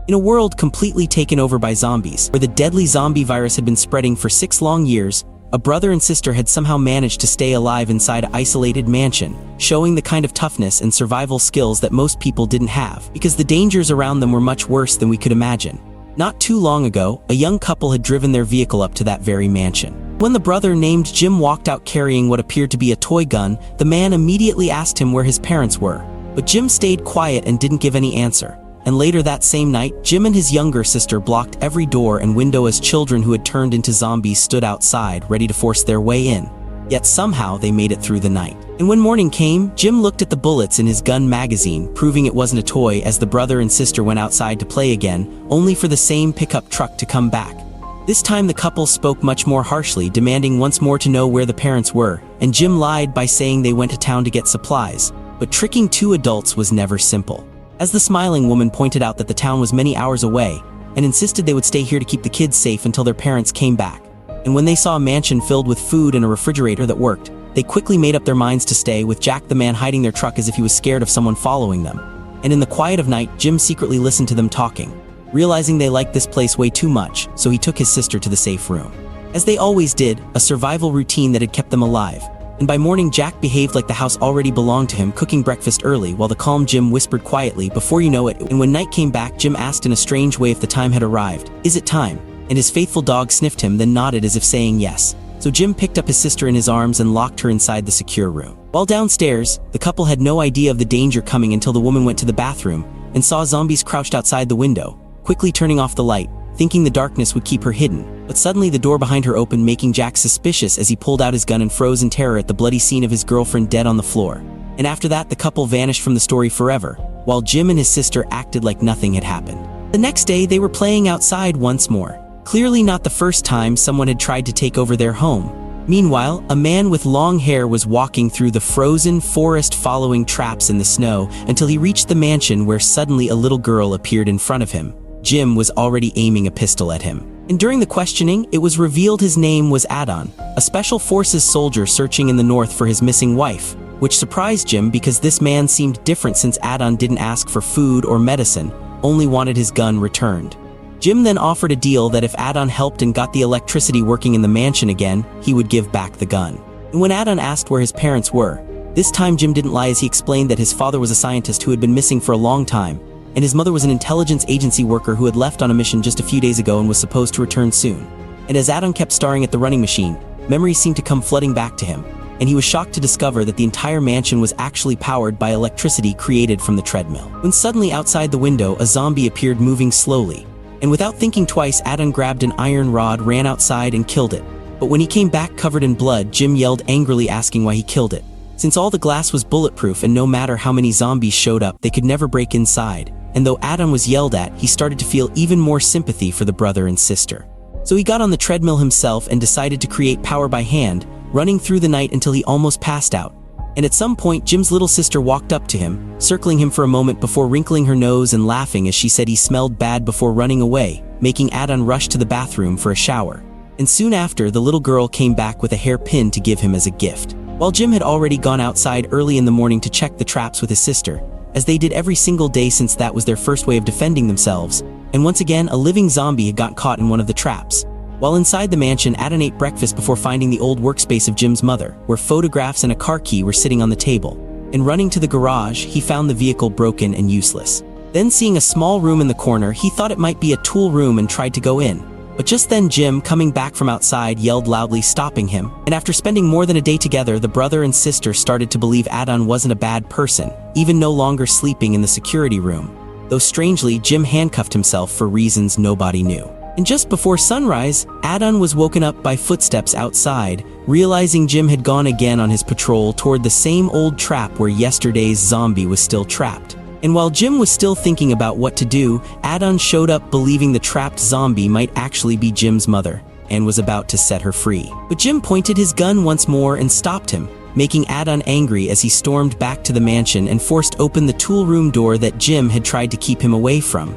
In a world completely taken over by zombies, where the deadly zombie virus had been spreading for 6 long years, a brother and sister had somehow managed to stay alive inside an isolated mansion, showing the kind of toughness and survival skills that most people didn't have, because the dangers around them were much worse than we could imagine. Not too long ago, a young couple had driven their vehicle up to that very mansion. When the brother named Jim walked out carrying what appeared to be a toy gun, the man immediately asked him where his parents were. But Jim stayed quiet and didn't give any answer. And later that same night, Jim and his younger sister blocked every door and window as children who had turned into zombies stood outside, ready to force their way in. Yet somehow they made it through the night. And when morning came, Jim looked at the bullets in his gun magazine, proving it wasn't a toy, as the brother and sister went outside to play again, only for the same pickup truck to come back. This time the couple spoke much more harshly, demanding once more to know where the parents were, and Jim lied by saying they went to town to get supplies. But tricking 2 adults was never simple, as the smiling woman pointed out that the town was many hours away, and insisted they would stay here to keep the kids safe until their parents came back. And when they saw a mansion filled with food and a refrigerator that worked, they quickly made up their minds to stay, with Jack the man hiding their truck as if he was scared of someone following them. And in the quiet of night, Jim secretly listened to them talking, realizing they liked this place way too much, so he took his sister to the safe room. As they always did, a survival routine that had kept them alive. And by morning, Jack behaved like the house already belonged to him, cooking breakfast early, while the calm Jim whispered quietly, "Before you know it." And when night came back, Jim asked in a strange way if the time had arrived. "Is it time?" And his faithful dog sniffed him, then nodded as if saying yes. So Jim picked up his sister in his arms and locked her inside the secure room. While downstairs, the couple had no idea of the danger coming until the woman went to the bathroom and saw zombies crouched outside the window, quickly turning off the light, thinking the darkness would keep her hidden. But suddenly the door behind her opened, making Jack suspicious as he pulled out his gun and froze in terror at the bloody scene of his girlfriend dead on the floor. And after that, the couple vanished from the story forever, while Jim and his sister acted like nothing had happened. The next day, they were playing outside once more. Clearly not the first time someone had tried to take over their home. Meanwhile, a man with long hair was walking through the frozen forest, following traps in the snow until he reached the mansion, where suddenly a little girl appeared in front of him. Jim was already aiming a pistol at him. And during the questioning, it was revealed his name was Adon, a special forces soldier searching in the north for his missing wife, which surprised Jim because this man seemed different, since Adon didn't ask for food or medicine, only wanted his gun returned. Jim then offered a deal that if Adon helped and got the electricity working in the mansion again, he would give back the gun. And when Adon asked where his parents were, this time Jim didn't lie, as he explained that his father was a scientist who had been missing for a long time, and his mother was an intelligence agency worker who had left on a mission just a few days ago and was supposed to return soon. And as Adon kept staring at the running machine, memories seemed to come flooding back to him, and he was shocked to discover that the entire mansion was actually powered by electricity created from the treadmill. When suddenly outside the window, a zombie appeared, moving slowly. And without thinking twice, Adon grabbed an iron rod, ran outside, and killed it. But when he came back covered in blood, Jim yelled angrily, asking why he killed it, since all the glass was bulletproof and no matter how many zombies showed up, they could never break inside. And though Adon was yelled at, he started to feel even more sympathy for the brother and sister. So he got on the treadmill himself and decided to create power by hand, running through the night until he almost passed out. And at some point, Jim's little sister walked up to him, circling him for a moment before wrinkling her nose and laughing as she said he smelled bad before running away, making Adon rush to the bathroom for a shower. And soon after, the little girl came back with a hairpin to give him as a gift. While Jim had already gone outside early in the morning to check the traps with his sister, as they did every single day since that was their first way of defending themselves, and once again a living zombie had got caught in one of the traps. While inside the mansion, Adon ate breakfast before finding the old workspace of Jim's mother, where photographs and a car key were sitting on the table. And running to the garage, he found the vehicle broken and useless. Then seeing a small room in the corner, he thought it might be a tool room and tried to go in. But just then Jim, coming back from outside, yelled loudly, stopping him. And after spending more than a day together, the brother and sister started to believe Adon wasn't a bad person, even no longer sleeping in the security room. Though strangely, Jim handcuffed himself for reasons nobody knew. And just before sunrise, Adon was woken up by footsteps outside, realizing Jim had gone again on his patrol toward the same old trap where yesterday's zombie was still trapped. And while Jim was still thinking about what to do, Adon showed up, believing the trapped zombie might actually be Jim's mother, and was about to set her free. But Jim pointed his gun once more and stopped him, making Adon angry as he stormed back to the mansion and forced open the tool room door that Jim had tried to keep him away from.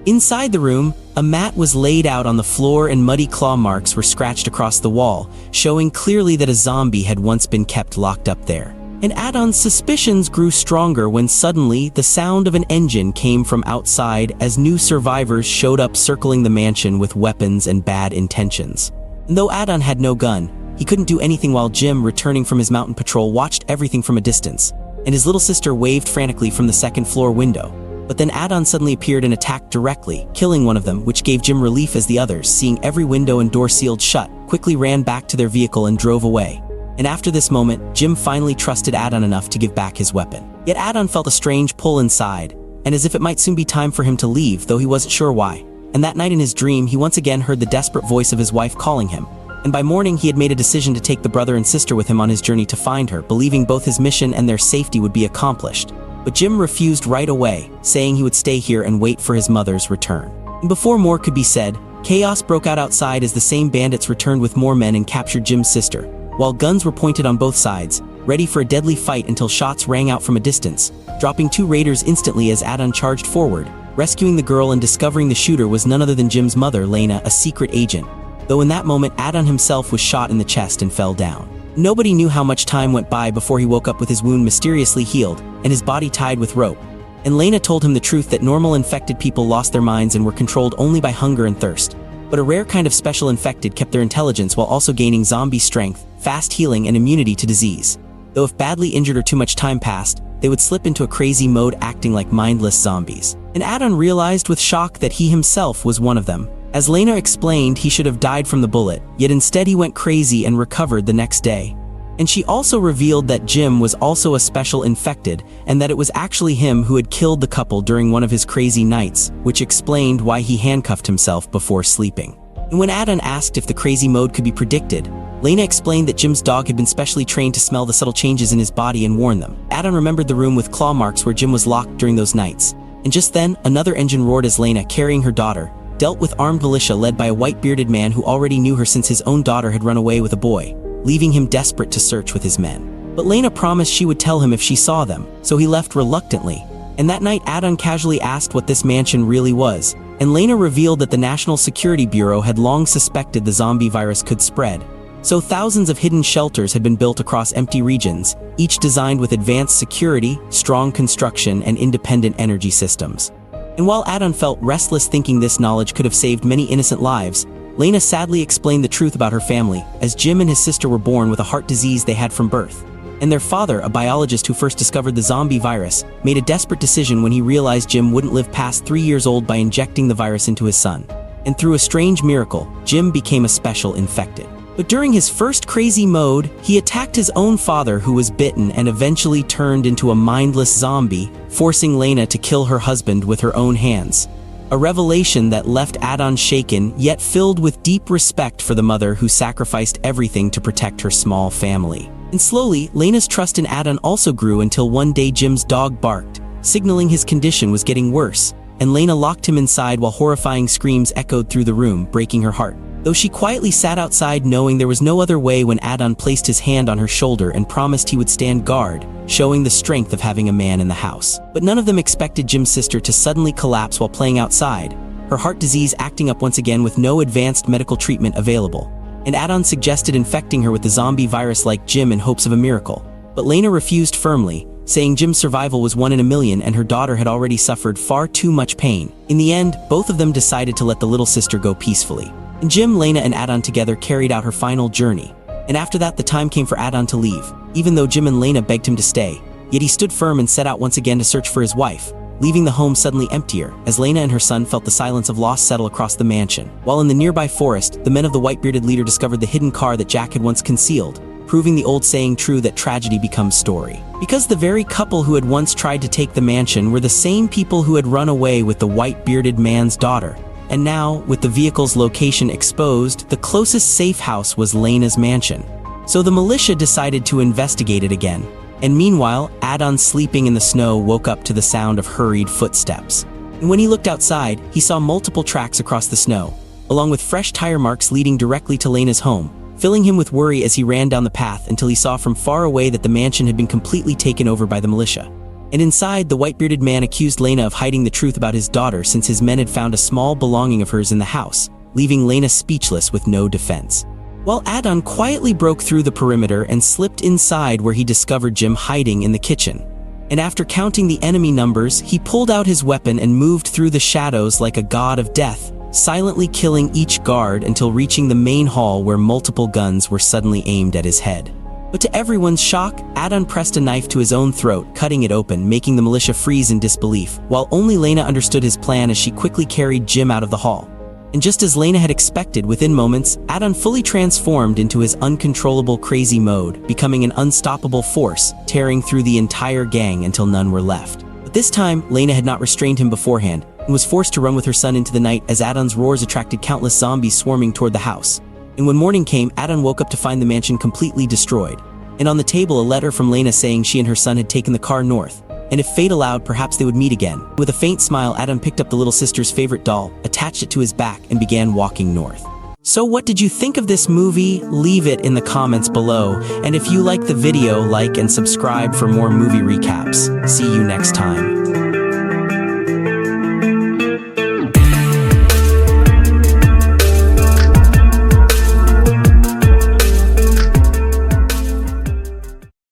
Inside the room, a mat was laid out on the floor and muddy claw marks were scratched across the wall, showing clearly that a zombie had once been kept locked up there. And Adon's suspicions grew stronger when suddenly the sound of an engine came from outside as new survivors showed up circling the mansion with weapons and bad intentions. And though Adon had no gun, he couldn't do anything while Jim, returning from his mountain patrol, watched everything from a distance, and his little sister waved frantically from the second-floor window. But then Adon suddenly appeared and attacked directly, killing one of them, which gave Jim relief as the others, seeing every window and door sealed shut, quickly ran back to their vehicle and drove away. And after this moment, Jim finally trusted Adon enough to give back his weapon. Yet Adon felt a strange pull inside, and as if it might soon be time for him to leave, though he wasn't sure why. And that night in his dream, he once again heard the desperate voice of his wife calling him. And by morning, he had made a decision to take the brother and sister with him on his journey to find her, believing both his mission and their safety would be accomplished. But Jim refused right away, saying he would stay here and wait for his mother's return. And before more could be said, chaos broke out outside as the same bandits returned with more men and captured Jim's sister, while guns were pointed on both sides, ready for a deadly fight until shots rang out from a distance, dropping two raiders instantly as Adon charged forward, rescuing the girl and discovering the shooter was none other than Jim's mother, Lena, a secret agent. Though in that moment, Adon himself was shot in the chest and fell down. Nobody knew how much time went by before he woke up with his wound mysteriously healed and his body tied with rope. And Lena told him the truth that normal infected people lost their minds and were controlled only by hunger and thirst. But a rare kind of special infected kept their intelligence while also gaining zombie strength, fast healing, and immunity to disease. Though if badly injured or too much time passed, they would slip into a crazy mode, acting like mindless zombies. And Adon realized with shock that he himself was one of them. As Lena explained, he should have died from the bullet, yet instead he went crazy and recovered the next day. And she also revealed that Jim was also a special infected, and that it was actually him who had killed the couple during one of his crazy nights, which explained why he handcuffed himself before sleeping. And when Adon asked if the crazy mode could be predicted, Lena explained that Jim's dog had been specially trained to smell the subtle changes in his body and warn them. Adon remembered the room with claw marks where Jim was locked during those nights. And just then, another engine roared as Lena, carrying her daughter, dealt with armed militia led by a white-bearded man who already knew her since his own daughter had run away with a boy, leaving him desperate to search with his men. But Lena promised she would tell him if she saw them, so he left reluctantly. And that night, Adon casually asked what this mansion really was, and Lena revealed that the National Security Bureau had long suspected the zombie virus could spread. So thousands of hidden shelters had been built across empty regions, each designed with advanced security, strong construction, and independent energy systems. And while Adon felt restless thinking this knowledge could have saved many innocent lives, Lena sadly explained the truth about her family, as Jim and his sister were born with a heart disease they had from birth. And their father, a biologist who first discovered the zombie virus, made a desperate decision when he realized Jim wouldn't live past 3 years old by injecting the virus into his son. And through a strange miracle, Jim became a special infected. But during his first crazy mode, he attacked his own father who was bitten and eventually turned into a mindless zombie, forcing Lena to kill her husband with her own hands. A revelation that left Adon shaken, yet filled with deep respect for the mother who sacrificed everything to protect her small family. And slowly, Lena's trust in Adon also grew until one day Jim's dog barked, signaling his condition was getting worse, and Lena locked him inside while horrifying screams echoed through the room, breaking her heart. Though she quietly sat outside knowing there was no other way when Adon placed his hand on her shoulder and promised he would stand guard, showing the strength of having a man in the house. But none of them expected Jim's sister to suddenly collapse while playing outside, her heart disease acting up once again with no advanced medical treatment available. And Adon suggested infecting her with the zombie virus like Jim in hopes of a miracle. But Lena refused firmly, saying Jim's survival was 1 in a million and her daughter had already suffered far too much pain. In the end, both of them decided to let the little sister go peacefully. And Jim, Lena, and Adon together carried out her final journey. And after that, the time came for Adon to leave, even though Jim and Lena begged him to stay. Yet he stood firm and set out once again to search for his wife, leaving the home suddenly emptier, as Lena and her son felt the silence of loss settle across the mansion. While in the nearby forest, the men of the white-bearded leader discovered the hidden car that Jack had once concealed, proving the old saying true that tragedy becomes story. Because the very couple who had once tried to take the mansion were the same people who had run away with the white-bearded man's daughter. And now, with the vehicle's location exposed, the closest safe house was Lena's mansion. So the militia decided to investigate it again. And meanwhile, Adon, sleeping in the snow, woke up to the sound of hurried footsteps. And when he looked outside, he saw multiple tracks across the snow, along with fresh tire marks leading directly to Lena's home, filling him with worry as he ran down the path until he saw from far away that the mansion had been completely taken over by the militia. And inside, the white-bearded man accused Lena of hiding the truth about his daughter since his men had found a small belonging of hers in the house, leaving Lena speechless with no defense. while Adon quietly broke through the perimeter and slipped inside where he discovered Jim hiding in the kitchen. And after counting the enemy numbers, he pulled out his weapon and moved through the shadows like a god of death, silently killing each guard until reaching the main hall where multiple guns were suddenly aimed at his head. But to everyone's shock, Adon pressed a knife to his own throat, cutting it open, making the militia freeze in disbelief, while only Lena understood his plan as she quickly carried Jim out of the hall. And just as Lena had expected, within moments, Adon fully transformed into his uncontrollable crazy mode, becoming an unstoppable force, tearing through the entire gang until none were left. But this time, Lena had not restrained him beforehand, and was forced to run with her son into the night as Adon's roars attracted countless zombies swarming toward the house. And when morning came, Adon woke up to find the mansion completely destroyed. And on the table, a letter from Lena saying she and her son had taken the car north, and if fate allowed, perhaps they would meet again. With a faint smile, Adon picked up the little sister's favorite doll, attached it to his back, and began walking north. So what did you think of this movie? Leave it in the comments below, and if you like the video, like and subscribe for more movie recaps. See you next time.